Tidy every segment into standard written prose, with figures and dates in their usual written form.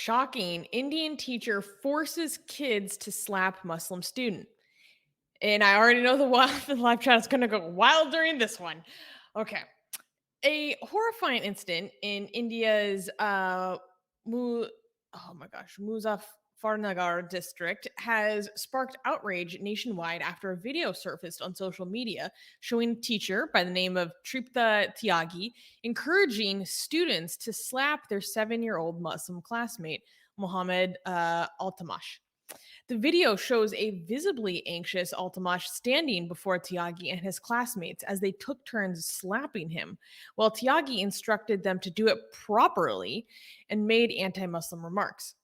Shocking. Indian teacher forces kids to slap Muslim student. And I already know the live chat is going to go wild during this one. Okay. A horrifying incident in India's Mu- oh my gosh, Muzaffarnagar district has sparked outrage nationwide after a video surfaced on social media showing a teacher by the name of Tripta Tyagi encouraging students to slap their 7-year-old Muslim classmate, Mohammed Altamash. The video shows a visibly anxious Altamash standing before Tyagi and his classmates as they took turns slapping him, while Tyagi instructed them to do it properly and made anti Muslim remarks.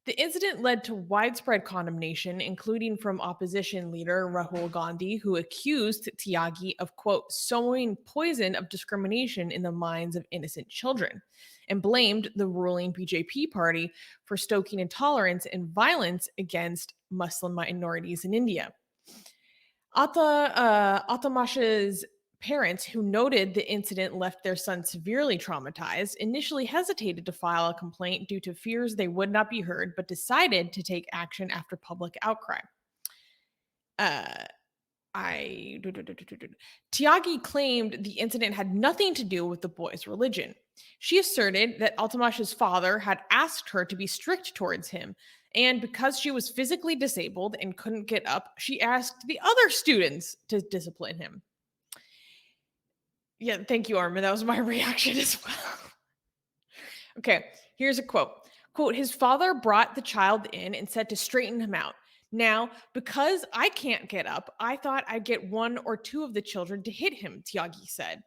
The incident led to widespread condemnation, including from opposition leader Rahul Gandhi, who accused Tyagi of, quote, sowing poison of discrimination in the minds of innocent children, and blamed the ruling BJP party for stoking intolerance and violence against Muslim minorities in India. Atamash's parents, who noted the incident left their son severely traumatized, initially hesitated to file a complaint due to fears they would not be heard, but decided to take action after public outcry. Uh, Tyagi claimed the incident had nothing to do with the boy's religion. She asserted that Altamash's father had asked her to be strict towards him, and because she was physically disabled and couldn't get up, she asked the other students to discipline him. Yeah, thank you, Armin. That was my reaction as well. Okay, here's a quote. Quote, his father brought the child in and said to straighten him out. Now, because I can't get up, I thought I'd get one or two of the children to hit him, Tyagi said.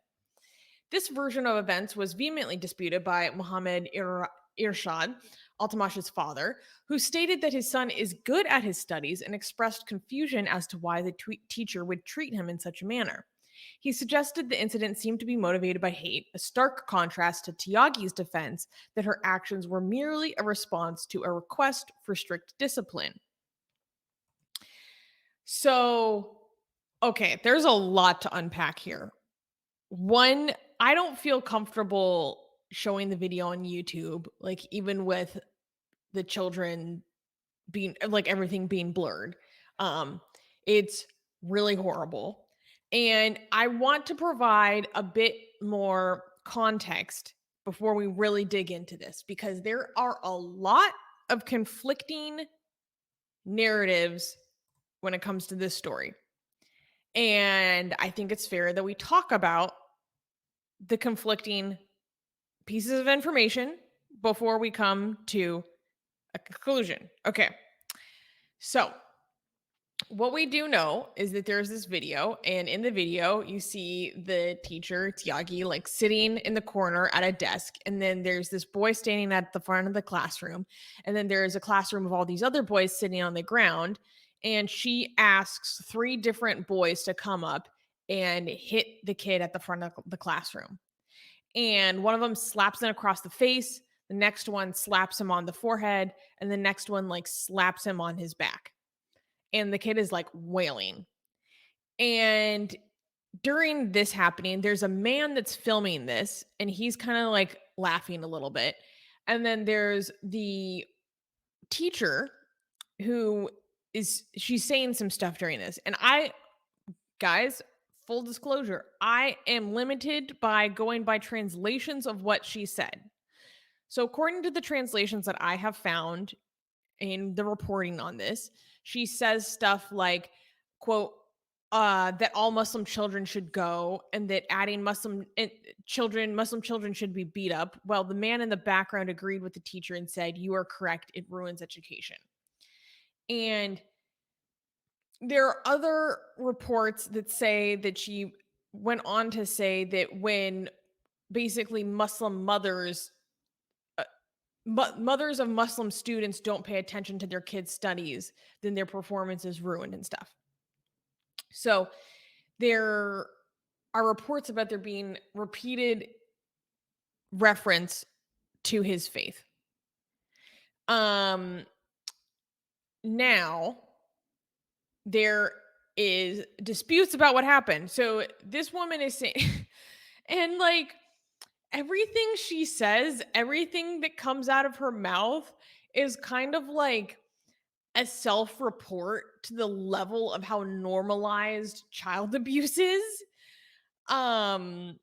This version of events was vehemently disputed by Muhammad Irshad, Altamash's father, who stated that his son is good at his studies and expressed confusion as to why the teacher would treat him in such a manner. He suggested the incident seemed to be motivated by hate, a stark contrast to Tyagi's defense that her actions were merely a response to a request for strict discipline. So, okay, there's a lot to unpack here. One, I don't feel comfortable showing the video on YouTube, like even with the children being like everything being blurred. It's really horrible. And I want to provide a bit more context before we really dig into this because there are a lot of conflicting narratives when it comes to this story. And I think it's fair that we talk about the conflicting pieces of information before we come to a conclusion. Okay. So, what we do know is that there's this video, and in the video, you see the teacher, Tyagi, like sitting in the corner at a desk. And then there's this boy standing at the front of the classroom. And then there's a classroom of all these other boys sitting on the ground. And she asks 3 different boys to come up and hit the kid at the front of the classroom. And one of them slaps him across the face. The next one slaps him on the forehead. And the next one, like, slaps him on his back. And the kid is like wailing. And during this happening, there's a man that's filming this and he's kind of like laughing a little bit. And then there's the teacher who she's saying some stuff during this. And guys, full disclosure, I am limited by going by translations of what she said. So according to the translations that I have found in the reporting on this, she says stuff like, quote, that all Muslim children should go and that adding Muslim children should be beat up. Well, the man in the background agreed with the teacher and said, you are correct. It ruins education. And there are other reports that say that she went on to say that when basically Muslim mothers mothers of Muslim students don't pay attention to their kids' studies, then their performance is ruined and stuff. So there are reports about there being repeated reference to his faith. Now there is disputes about what happened. So this woman is saying, and like, everything she says, everything that comes out of her mouth is kind of like a self-report to the level of how normalized child abuse is. Um,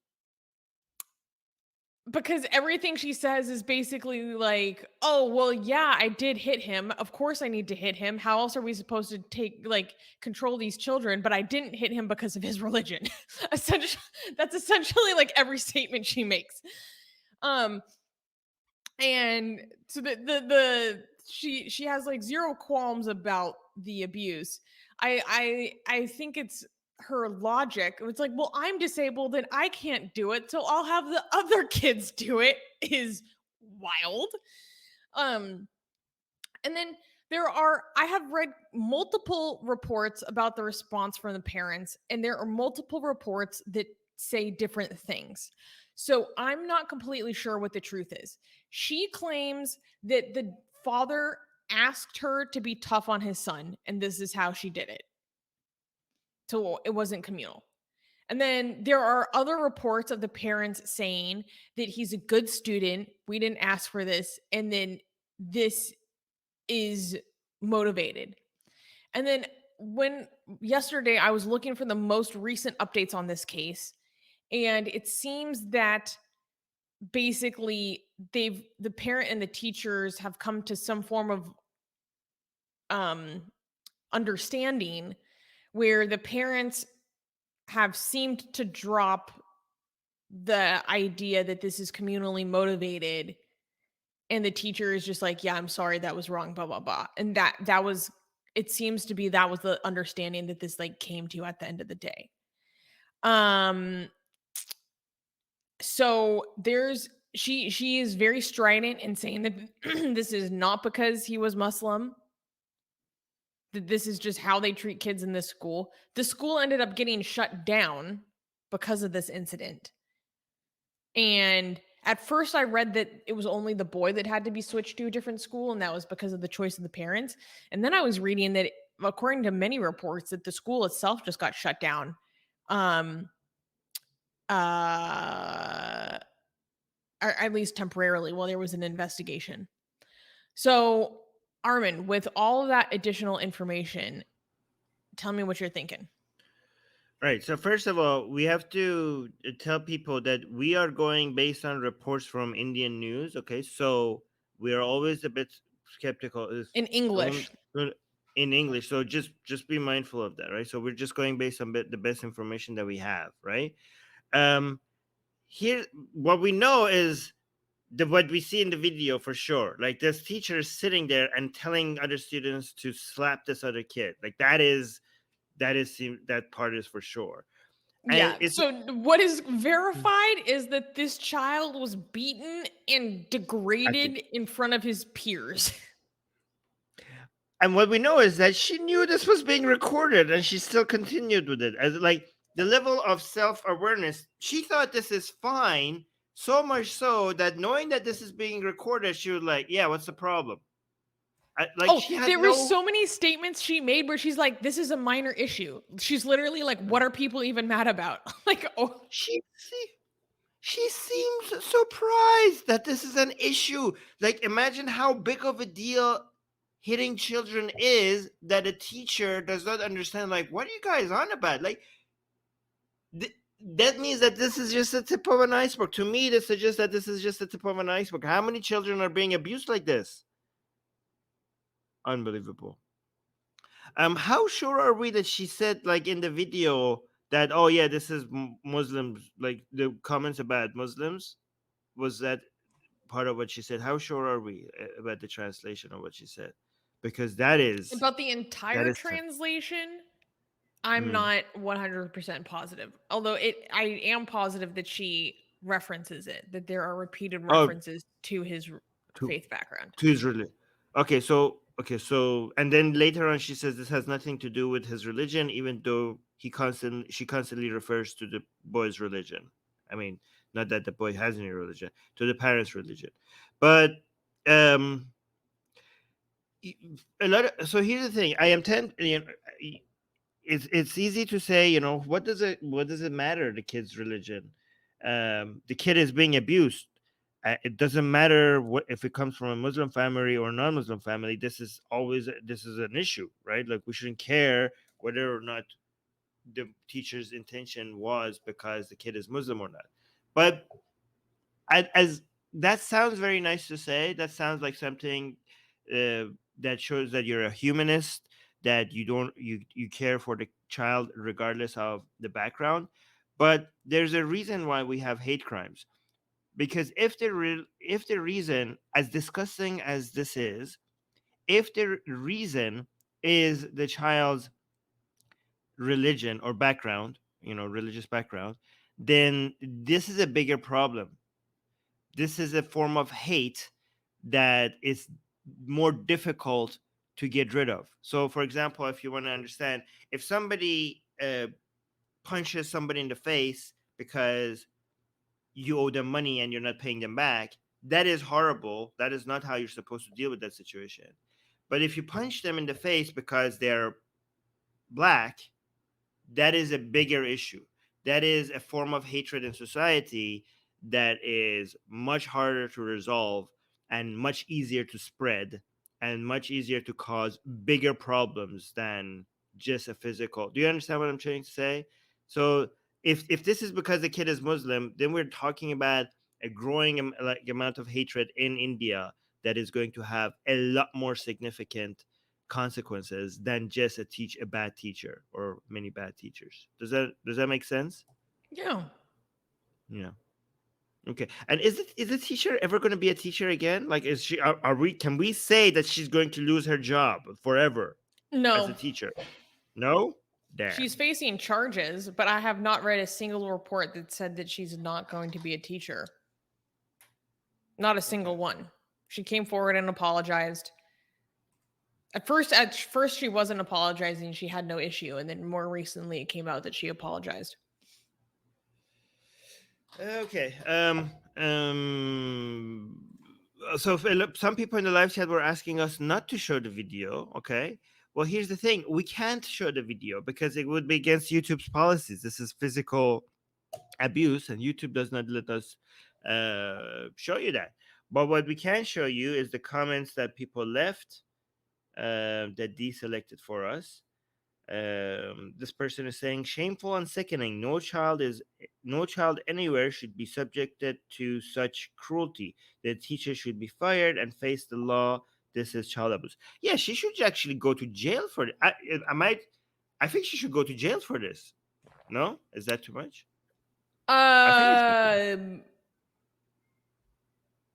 because everything she says is basically like, "Oh, well, yeah, I did hit him. Of course I need to hit him. How else are we supposed to control these children? But I didn't hit him because of his religion." Essentially, that's essentially like every statement she makes. Um, and so she has like zero qualms about the abuse. I think it's her logic. It's like, well, I'm disabled and I can't do it, so I'll have the other kids do it is wild. Um and then I have read multiple reports about the response from the parents, and there are multiple reports that say different things. So I'm not completely sure what the truth is. She claims that the father asked her to be tough on his son, and this is how she did it. So it wasn't communal. And then there are other reports of the parents saying that he's a good student. We didn't ask for this. And then this is motivated. And then when yesterday I was looking for the most recent updates on this case, and it seems that basically the parent and the teachers have come to some form of um understanding where the parents have seemed to drop the idea that this is communally motivated, and the teacher is just like, yeah, I'm sorry, that was wrong, blah blah blah. And that was, it seems to be, that was the understanding that this like came to at the end of the day. um so there's she is very strident in saying that this is not because he was Muslim, that this is just how they treat kids in this school. The school ended up getting shut down because of this incident. And at first, I read that it was only the boy that had to be switched to a different school, and that was because of the choice of the parents. And then I was reading that, according to many reports, that the school itself just got shut down, um, or at least temporarily, while there was an investigation. So, Armin, with all of that additional information, tell me what you're thinking. Right. So first of all, we have to tell people that we are going based on reports from Indian news. Okay, so we are always a bit skeptical. In Don't English. in English. So just be mindful of that, right? So we're just going based on the best information that we have, right? Um, Here, what we know is what we see in the video for sure. Like this teacher is sitting there and telling other students to slap this other kid. Like that part is for sure. And Yeah. it's So what is verified is that this child was beaten and I think, degraded in front of his peers. and what we know is that she knew this was being recorded and she still continued with it. As like the level of self-awareness, she thought this is fine, so much so that knowing that this is being recorded, she was like, yeah, what's the problem? Like Oh, she had there were no. so many statements she made where she's like, "This is a minor issue." She's literally like, "What are people even mad about?" Like, oh, She see, she seems surprised that this is an issue. Like, imagine how big of a deal hitting children is that a teacher does not understand. Like, what are you guys on about? Like, that means that this is just the tip of an iceberg. To me, this suggests that this is just the tip of an iceberg. How many children are being abused like this? Unbelievable. How sure are we that she said, like in the video, that oh yeah, this is Muslims, like the comments about Muslims, was that part of what she said? How sure are we about the translation of what she said? Because about the that entire is tough. translation, I'm Mm. not 100% positive. Although I am positive that she references it, that there are repeated Oh, references to his to faith background. his religion. Okay, so and then later on she says this has nothing to do with his religion, even though she constantly refers to the boy's religion. I mean, not that the boy has any religion, to the parents' religion. But um a lot so here's the thing. I am it's easy to say, what does it matter, the kid's religion? the kid is being abused. It doesn't matter what if it comes from a Muslim family or a non-Muslim family. This is an issue, right? Like we shouldn't care whether or not the teacher's intention was because the kid is Muslim or not. But as that sounds very nice to say. That sounds like something that shows that you're a humanist, that you care for the child regardless of the background. But there's a reason why we have hate crimes. Because if the reason, as disgusting as this is, if the reason is the child's religion or background, religious background, then this is a bigger problem. This is a form of hate that is more difficult to get rid of. So, for example, if you want to understand, if somebody punches somebody in the face because you owe them money and you're not paying them back, that is horrible. That is not how you're supposed to deal with that situation. But if you punch them in the face because they're black, that is a bigger issue. That is a form of hatred in society that is much harder to resolve and much easier to spread and much easier to cause bigger problems than just a physical. Do you understand what I'm trying to say? So if this is because the kid is Muslim, then we're talking about a growing amount of hatred in India that is going to have a lot more significant consequences than just a bad teacher or many bad teachers. Does that make sense? Yeah. Yeah. Okay. And is the teacher ever going to be a teacher again? Like, is she? Are we? Can we say that she's going to lose her job forever as a No. teacher? No. She's Damn. facing charges, but I have not read a single report that said that she's not going to be a teacher. Not a Okay. single one. She came forward and apologized. At first she wasn't apologizing, she had no issue, and then more recently it came out that she apologized. Okay. So some people in the live chat were asking us not to show the video. Okay. Well, here's the thing: we can't show the video because it would be against YouTube's policies. This is physical abuse, and YouTube does not let us show you that. But what we can show you is the comments that people left that deselected for us. This person is saying shameful and sickening. No child anywhere should be subjected to such cruelty. The teacher should be fired and face the law. This is child abuse. Yeah, she should actually go to jail for it. I think she should go to jail for this. No, is that too much? I think it's too much. Um,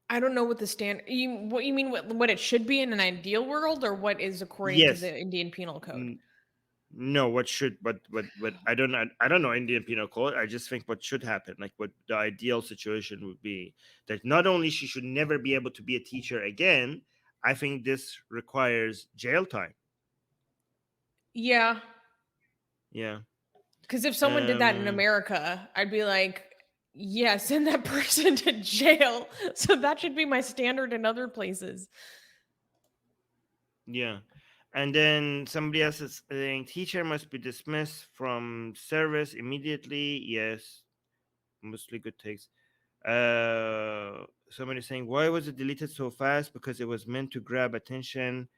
I don't know what the what you mean, what it should be in an ideal world, or what is according to Yes. the Indian Penal Code? No, what should what I don't know Indian Penal Code. I just think what should happen, like what the ideal situation would be, that not only she should never be able to be a teacher again, I think this requires jail time. Yeah, Yeah. because if someone did that in America, I'd be like, yeah, send that person to jail. So that should be my standard in other places. Yeah. And then somebody else is saying teacher must be dismissed from service immediately. Yes. Mostly good takes. Somebody saying, why was it deleted so fast? Because it was meant to grab attention,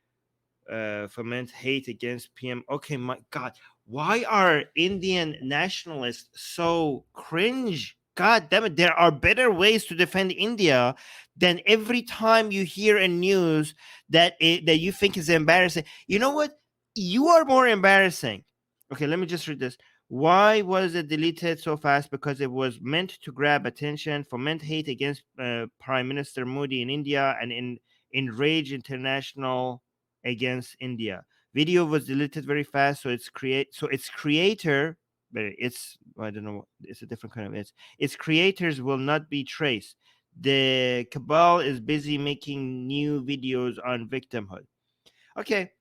foment hate against PM. Okay, my God, why are Indian nationalists so cringe? God damn it, there are better ways to defend India than every time you hear a news that that you think is embarrassing. You know what? You are more embarrassing. Okay, let me just read this. Why was it deleted so fast? Because it was meant to grab attention, foment hate against Prime Minister Modi in India, and enrage international against India. Video was deleted very fast, so its creator, but it's I don't know, it's a different kind of its creators will not be traced. The cabal is busy making new videos on victimhood. Okay,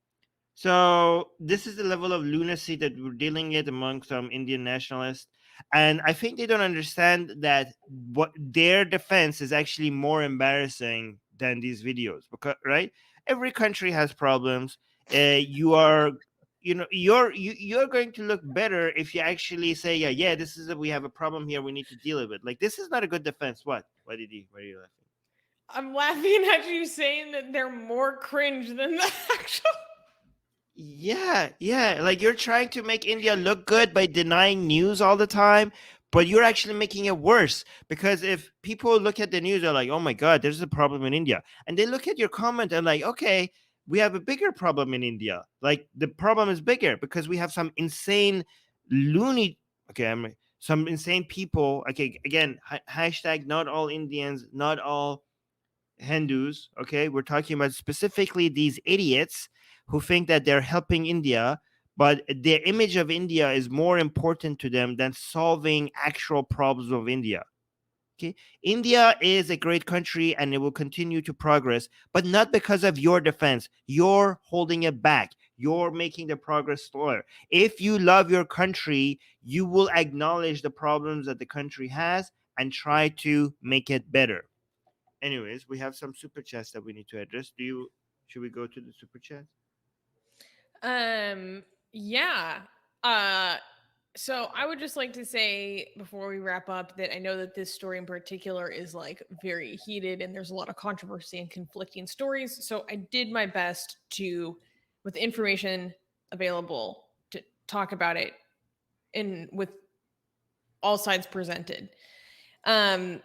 so this is the level of lunacy that we're dealing with among some Indian nationalists. And I think they don't understand that what their defense is actually more embarrassing than these videos. Because right? Every country has problems. You are you're going to look better if you actually say, yeah, this is we have a problem here, we need to deal with it. Like, this is not a good defense. What did you, why are you laughing? I'm laughing at you saying that they're more cringe than the actual. Yeah, like, you're trying to make India look good by denying news all the time, but you're actually making it worse. Because if people look at the news, they're like, oh my god, there's a problem in India, and they look at your comment and like, okay, we have a bigger problem in India. Like, the problem is bigger because we have some insane loony, okay, some insane people. Okay, again, hashtag not all Indians, not all Hindus. Okay, we're talking about specifically these idiots who think that they're helping India, but their image of India is more important to them than solving actual problems of India. Okay, India is a great country and it will continue to progress, but not because of your defense. You're holding it back. You're making the progress slower. If you love your country, you will acknowledge the problems that the country has and try to make it better. Anyways, we have some super chats that we need to address. Should we go to the super chat? Yeah. Uh so I would just like to say before we wrap up that I know that this story in particular is like very heated and there's a lot of controversy and conflicting stories. So I did my best to, with the information available, to talk about it in with all sides presented. Um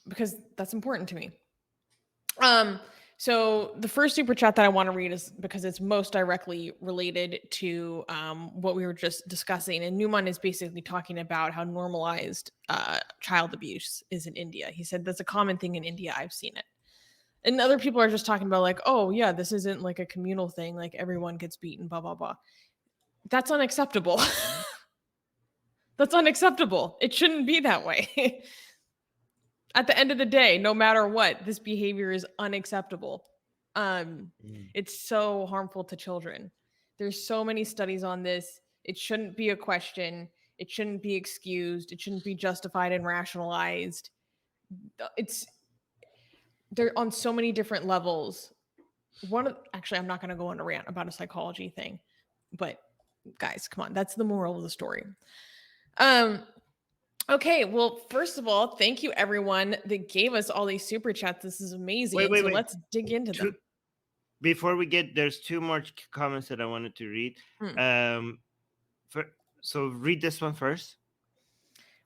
because that's important to me. Um, so the first super chat that I want to read is because it's most directly related to what we were just discussing. And Newman is basically talking about how normalized child abuse is in India. He said that's a common thing in India. I've seen it. And other people are just talking about like, oh yeah, this isn't like a communal thing. Like everyone gets beaten, blah blah blah. That's unacceptable. That's unacceptable. It shouldn't be that way. At the end of the day, no matter what, this behavior is unacceptable. It's so harmful to children. There's so many studies on this. It shouldn't be a question. It shouldn't be excused. It shouldn't be justified and rationalized. It's They're on so many different levels. Actually, I'm not going to go on a rant about a psychology thing, but guys, come on, that's the moral of the story. Okay, well, first of all, thank you everyone that gave us all these super chats. This is amazing. Wait. So let's dig into them. Before we get, there's two more comments that I wanted to read. So read this one first.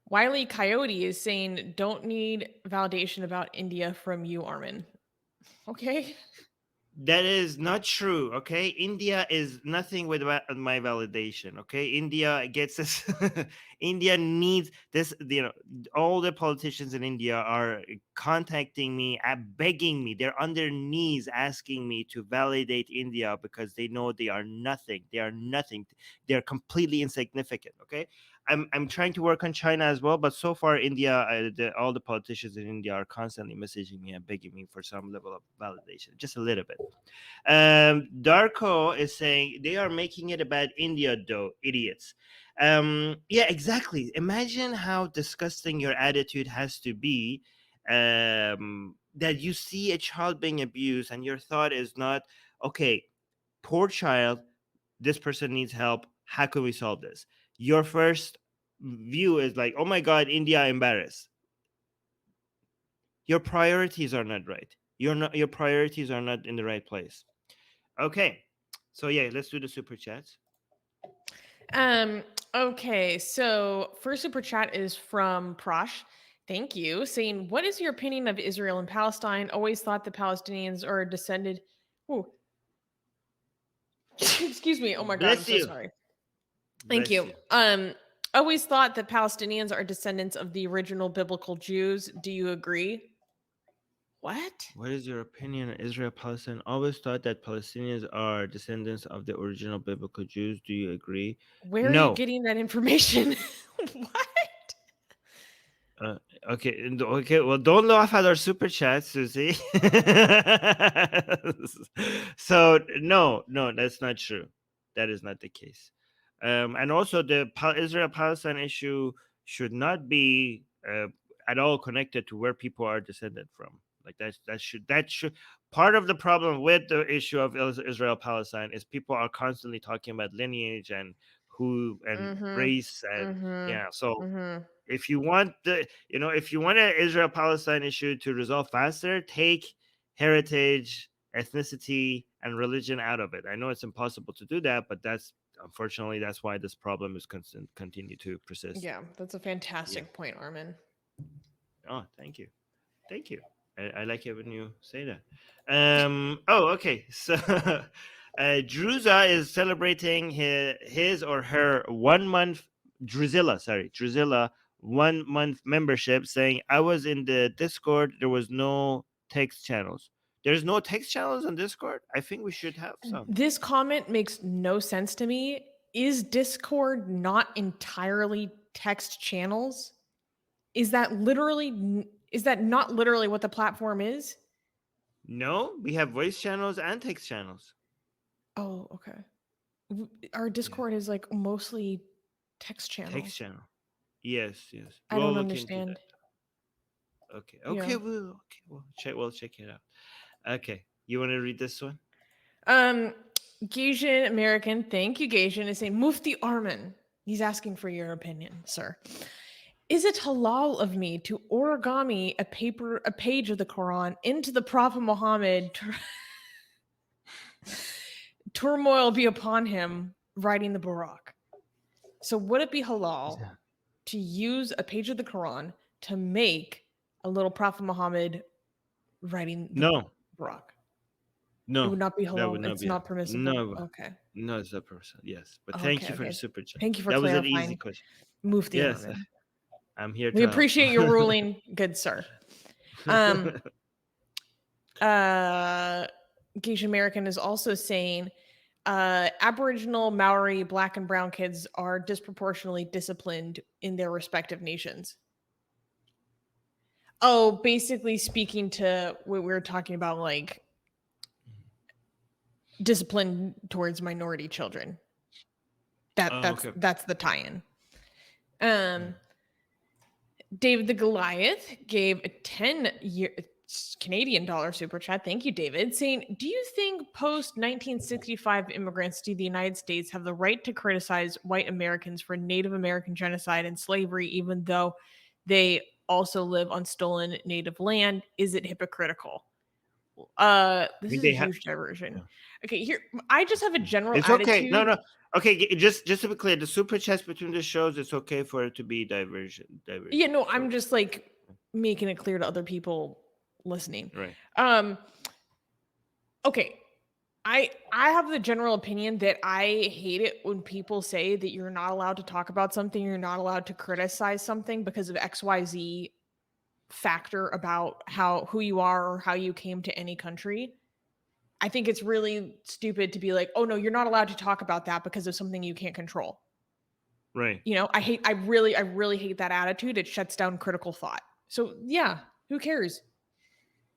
Wiley Coyote is saying, don't need validation about India from you, Armin. Okay. That is not true. Okay, India is nothing with my validation. Okay, India gets this. India needs this. All the politicians in India are contacting me, begging me. They're on their knees asking me to validate India because they know they are nothing. They are nothing. They're completely insignificant. Okay, I'm trying to work on China as well, but so far India, all the politicians in India are constantly messaging me and begging me for some level of validation, just a little bit. Darko is saying they are making it about India, though, idiots. Yeah, exactly. Imagine how disgusting your attitude has to be. That you see a child being abused and your thought is not, okay, poor child, this person needs help, how can we solve this? Your first view is like, oh my god, India, embarrassed. Your priorities are not right. Your priorities are not in the right place. Okay, so yeah, let's do the super chats. Okay, so first super chat is from Prosh. Thank you. Saying, what is your opinion of Israel and Palestine? Always thought the Palestinians are descended. Ooh. Excuse me. Oh my god, I'm Bless so you. sorry. Bless Thank you. you. Always thought that Palestinians are descendants of the original biblical Jews. Do you agree? What? What is your opinion on Israel-Palestine? Always thought that Palestinians are descendants of the original biblical Jews. Do you agree? Where are you No. getting that information? What? Okay. Well, don't laugh at our super chat, Susie. So no, that's not true. That is not the case. And also, the Israel-Palestine issue should not be at all connected to where people are descended from. Like that should part of the problem with the issue of Israel-Palestine is people are constantly talking about lineage and who and Mhm. race and Mhm. yeah. So Mhm. if you want if you want an Israel-Palestine issue to resolve faster, take heritage, ethnicity, and religion out of it. I know it's impossible to do that, but that's unfortunately that's why this problem is continue to persist. Yeah, that's a Yeah. fantastic point, Armin. Oh, thank you. Thank you. I like it when you say that. Oh, okay. So, Druza is celebrating his or her 1 month Druzilla 1 month membership, saying, "I was in the Discord. There was no text channels. There's no text channels on Discord. I think we should have some." This comment makes no sense to me. Is Discord not entirely text channels? Is that is that not literally what the platform is? No, we have voice channels and text channels. Oh, okay. Our Yeah, Discord is like mostly text text channels. channel. Yes, yes. I We'll don't look into that. understand. Okay. Yeah. We'll check it out. Okay. You want to read this one? Um, Gasian American, thank you, Gasian, is saying Mufti Armin. He's asking for your opinion, sir. Is it halal of me to origami a page of the Quran into the Prophet Muhammad, turmoil be upon him, writing the Barak? So would it be halal Yeah. to use a page of the Quran to make a little Prophet Muhammad writing the No, Barak? It no, would not be that halal. would not It's be not permissible. no, Okay. no. It's a person. Yes, but thank Okay. you for the Okay. super chat. Thank you for That was an easy clarifying. question. Mufti Yes, Armin. I'm here We to help. appreciate your ruling, good sir. Um, Geisha American is also saying Aboriginal, Maori, Black, and Brown kids are disproportionately disciplined in their respective nations. Oh, basically speaking to what we were talking about, like discipline towards minority children. Oh, okay. That's the tie-in. Um, David the Goliath gave a 10-year Canadian dollar super chat. Thank you, David. Saying, do you think post 1965 immigrants to the United States have the right to criticize white Americans for Native American genocide and slavery, even though they also live on stolen native land? Is it hypocritical? I This mean, is a they have. huge diversion. Okay, here I just have a general It's okay. No, attitude. no. Okay, just to be clear, the super chats between the shows, it's okay for it to be Yeah, diversion. no, I'm So just like making it clear to other people listening. right. Um, okay. I have the general opinion that I hate it when people say that you're not allowed to talk about something, you're not allowed to criticize something because of XYZ factor about who you are or how you came to any country. I think it's really stupid to be like, "Oh no, you're not allowed to talk about that because of something you can't control." Right. You know, I really hate that attitude. It shuts down critical thought. So, yeah, who cares?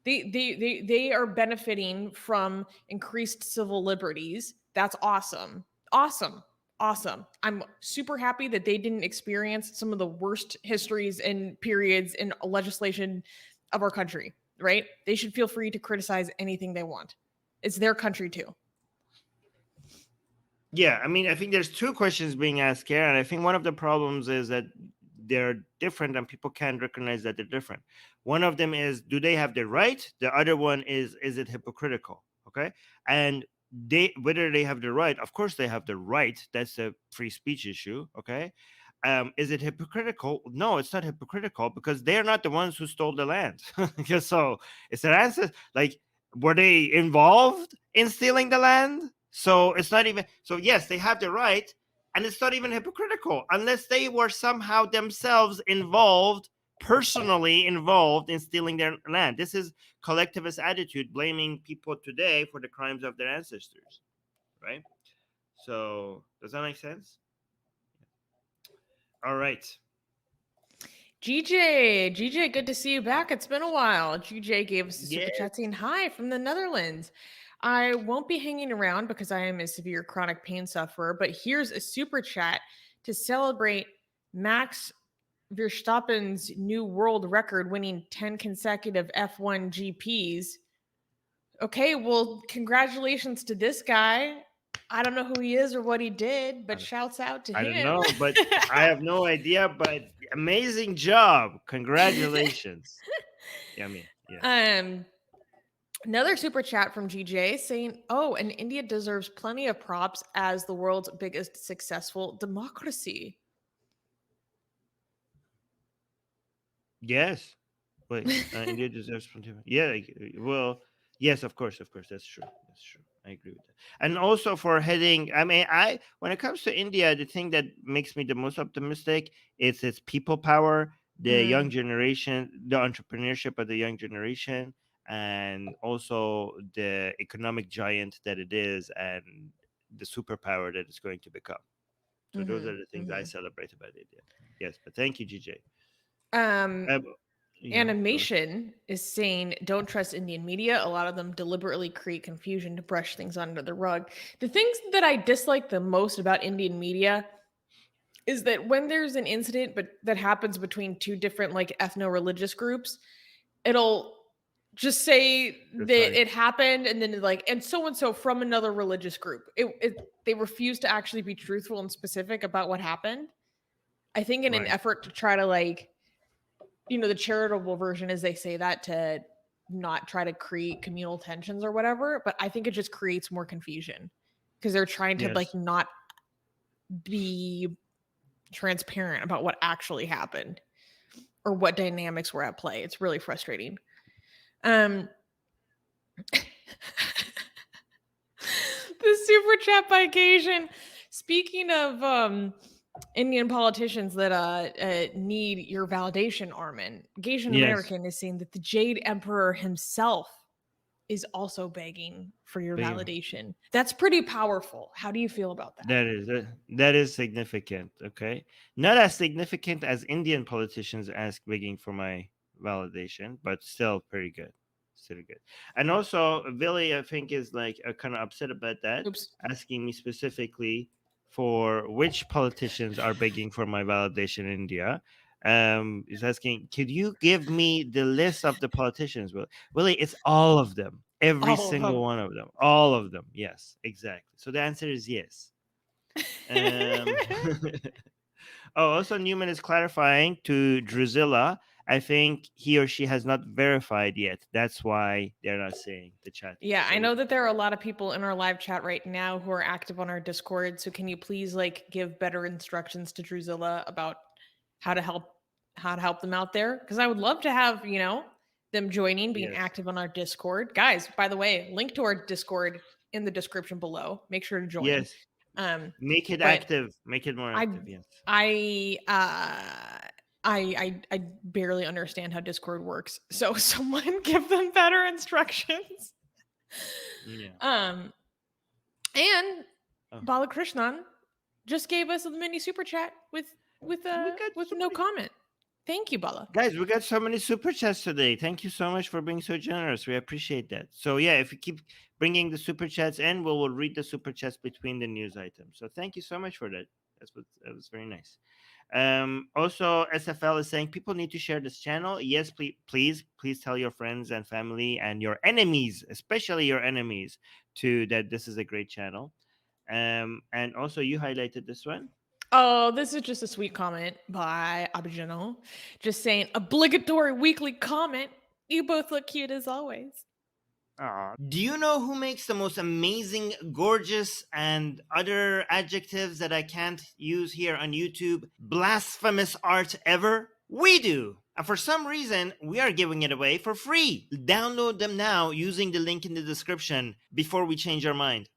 They are benefiting from increased civil liberties. That's awesome. Awesome. Awesome. I'm super happy that they didn't experience some of the worst histories and periods in legislation of our country, right? They should feel free to criticize anything they want. It's their country too. Yeah, I mean, I think there's two questions being asked here, and I think one of the problems is that they're different and people can't recognize that they're different. One of them is, do they have the right? The other one is it hypocritical? Okay. And whether they have the right, of course they have the right. That's a free speech issue. Okay. Is it hypocritical? No, it's not hypocritical because they're not the ones who stole the land. Because so it's their ancestors. Like, were they involved in stealing the land? So it's not even so. Yes, they have the right, and it's not even hypocritical unless they were somehow themselves involved, personally involved in stealing their land. This is collectivist attitude, blaming people today for the crimes of their ancestors, right? So does that make sense? All right. GJ, good to see you back. It's been a while. GJ gave us a super Yeah. chat saying hi from the Netherlands. I won't be hanging around because I am a severe chronic pain sufferer, but here's a super chat to celebrate Max Verstappen's new world record, winning 10 consecutive F1 GPs. Okay, well, congratulations to this guy. I don't know who he is or what he did, but shouts out to I don't him. know, but I have no idea. But amazing job! Congratulations. Yeah, I mean, yes. Another super chat from GJ saying, "Oh, and India deserves plenty of props as the world's biggest successful democracy." Yes. Wait, India deserves plenty. Yeah, well, yes, of course, that's true. That's true. I agree with that. And also for heading, I mean, when it comes to India, the thing that makes me the most optimistic is its people power, the young Mm, generation, the entrepreneurship of the young generation, and also the economic giant that it is, and the superpower that it's going to become. So those mhm, are the things I mhm. celebrate about India. Yes, but thank you, GJ. Um, Uh, yeah, go ahead. Animation is saying, "Don't trust Indian media. A lot of them deliberately create confusion to brush things under the rug." The things that I dislike the most about Indian media is that when there's an incident but that happens between two different like ethno-religious groups, it'll just say That's that right. it happened and then like and so from another religious group. They refuse to actually be truthful and specific about what happened. I think in an Right. effort to try to like, the charitable version is they say that to not try to create communal tensions or whatever, but I think it just creates more confusion because they're trying to like Yes. not be transparent about what actually happened or what dynamics were at play. It's really frustrating. Um the super chat by Gasian. Speaking of Indian politicians that need your validation, Armin, Gasian Yes. American is saying that the Jade Emperor himself is also begging for your But validation. That's pretty powerful. How do you feel about that? that is significant. Okay, not as significant as Indian politicians ask begging for my validation, but still pretty good. Still good. And also, Billy, I think is like kind of upset about that, Oops. asking me specifically for which politicians are begging for my validation in India. Is asking, could you give me the list of the politicians? Well, Willie, it's all of them, every All of single them. one of them, all of them. Yes, exactly. So the answer is yes. Um, oh, also Newman is clarifying to Drusilla. I think he or she has not verified yet. That's why they're not seeing the chat yet. Yeah, I So know that there are a lot of people in our live chat right now who are active on our Discord. So can you please like give better instructions to Drusilla about how to help them out there? Because I would love to have, them joining, being yes, active on our Discord. Guys, by the way, link to our Discord in the description below. Make sure to join. yes, Um, make it but active, make it more I active. Yes, I I barely understand how Discord works. So someone give them better instructions. yeah. Um and Oh, Balakrishnan just gave us a mini super chat we got with so no many. comment. Thank you, Bala. Guys, we got so many super chats today. Thank you so much for being so generous. We appreciate that. So yeah, if you keep bringing the super chats in, we'll read the super chats between the news items. So thank you so much for that. That was very nice. Also, SFL is saying people need to share this channel. Yes, please tell your friends and family and your enemies, especially your enemies, to that this is a great channel. And also you highlighted this one. Oh, this is just a sweet comment by Abijano. Just saying obligatory weekly comment. You both look cute as always. Do you know who makes the most amazing, gorgeous, and other adjectives that I can't use here on YouTube, blasphemous art ever? We do! And for some reason, we are giving it away for free. Download them now using the link in the description before we change our mind.